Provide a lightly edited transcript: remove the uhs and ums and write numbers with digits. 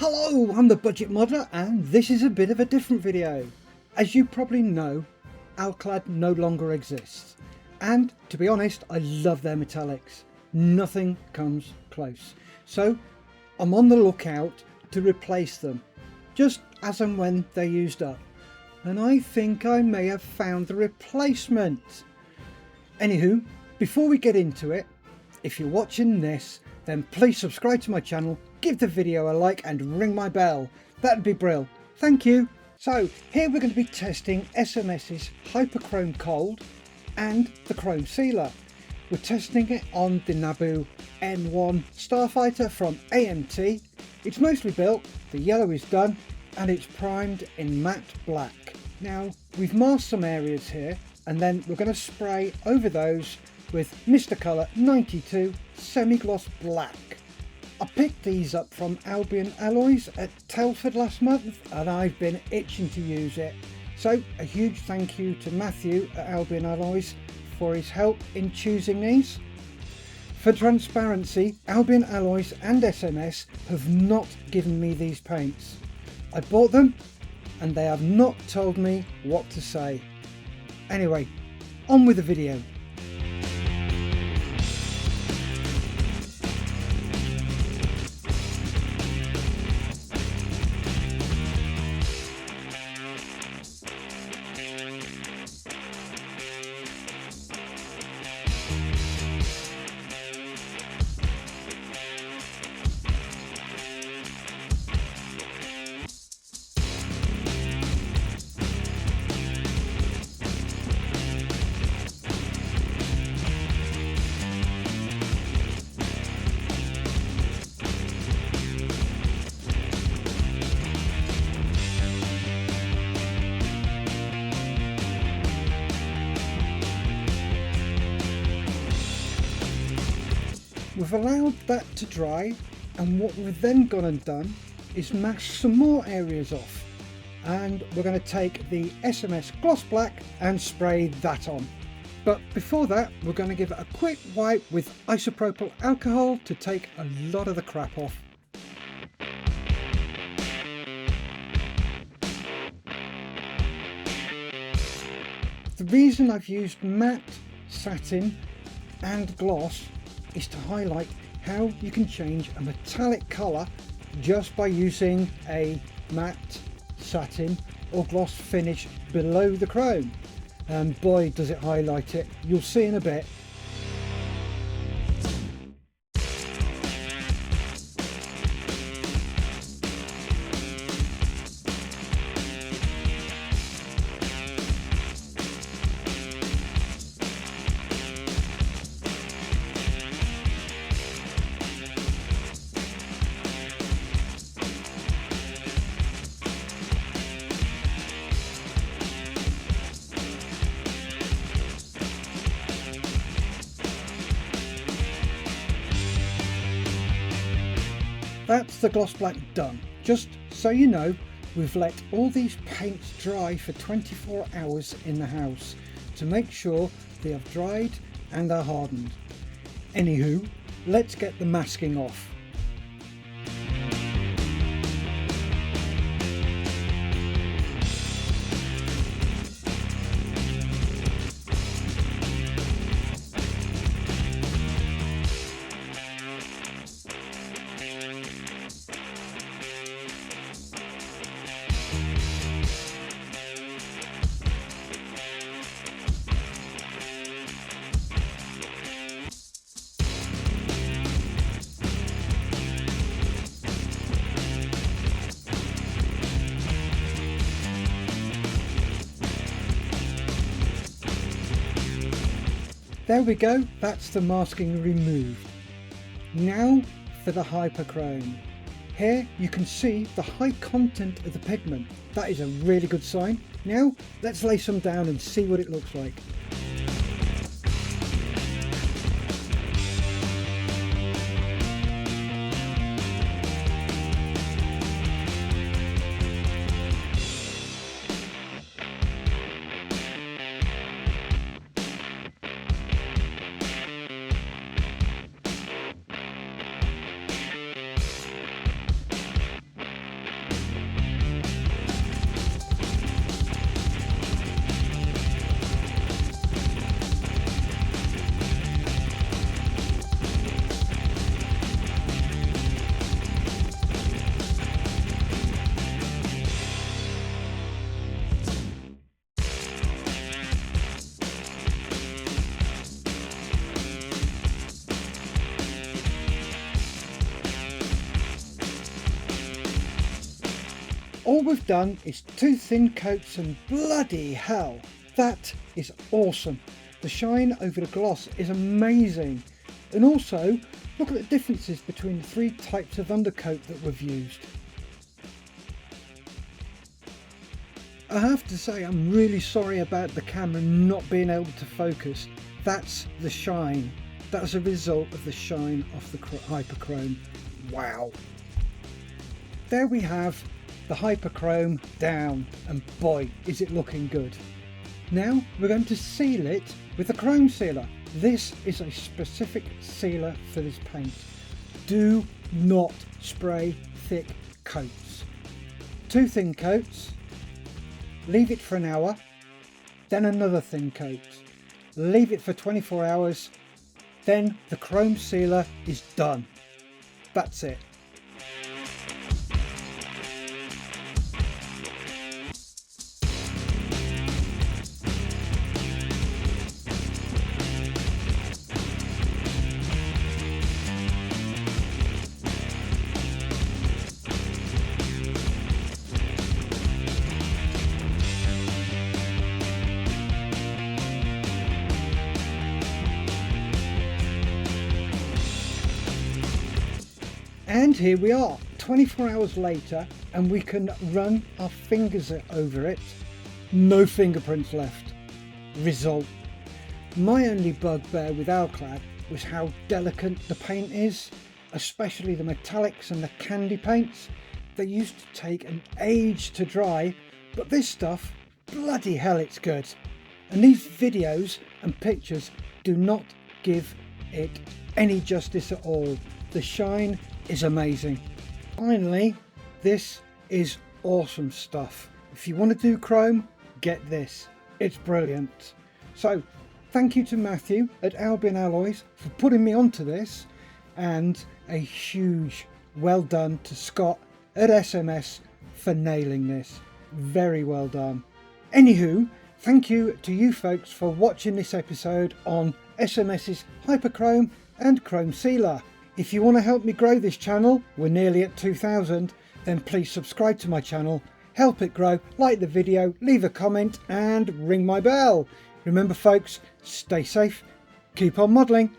Hello, I'm the Budget Modeler and this is a bit of a different video. As you probably know, Alclad no longer exists. And to be honest, I love their metallics. Nothing comes close. So I'm on the lookout to replace them, just as and when they're used up. And I think I may have found the replacement. Anywho, before we get into it, if you're watching this, then please subscribe to my channel, give the video a like and ring my bell. That'd be brilliant. Thank you. So here we're going to be testing SMS's HyperChrome Cold and the Chrome Sealer. We're testing it on the Naboo N1 Starfighter from AMT. It's mostly built, the yellow is done, and it's primed in matte black. Now we've masked some areas here and then we're going to spray over those with Mr. Colour 92 semi-gloss black. I picked these up from Albion Alloys at Telford last month and I've been itching to use it. So a huge thank you to Matthew at Albion Alloys for his help in choosing these. For transparency, Albion Alloys and SMS have not given me these paints. I bought them and they have not told me what to say. Anyway, on with the video. We've allowed that to dry, and what we've then gone and done is mask some more areas off, and we're going to take the SMS gloss black and spray that on. But before that, we're going to give it a quick wipe with isopropyl alcohol to take a lot of the crap off. The reason I've used matte, satin and gloss is to highlight how you can change a metallic colour just by using a matte, satin or gloss finish below the chrome. And boy does it highlight it, you'll see in a bit. That's the gloss black done. Just so you know, we've let all these paints dry for 24 hours in the house to make sure they have dried and are hardened. Anywho, let's get the masking off. There we go, that's the masking removed. Now for the HyperChrome. Here you can see the high content of the pigment. That is a really good sign. Now let's lay some down and see what it looks like. all we've done is 2 thin coats and bloody hell, that is awesome. The shine over the gloss is amazing. And also, look at the differences between the 3 types of undercoat that we've used. I have to say I'm really sorry about the camera not being able to focus. That's the shine. That's a result of the shine off the HyperChrome. Wow. There we have the HyperChrome down, and boy is it looking good. Now we're going to seal it with a chrome sealer. This is a specific sealer for this paint. Do not spray thick coats. 2 thin coats, leave it for an hour, then another thin coat, leave it for 24 hours, then the chrome sealer is done. That's it. And here we are, 24 hours later, and we can run our fingers over it. No fingerprints left. Result. My only bugbear with Alclad was how delicate the paint is, especially the metallics and the candy paints. They used to take an age to dry, but this stuff, bloody hell it's good. And these videos and pictures do not give it any justice at all. The shine is amazing. Finally, this is awesome stuff. If you want to do chrome, get this. It's brilliant. So thank you to Matthew at Albion Alloys for putting me onto this, and a huge well done to Scott at SMS for nailing this. Very well done. Anywho, thank you to you folks for watching this episode on SMS's HyperChrome and Chrome Sealer. If you want to help me grow this channel, we're nearly at 2,000, then please subscribe to my channel, help it grow, like the video, leave a comment and ring my bell. Remember folks, stay safe, keep on modelling.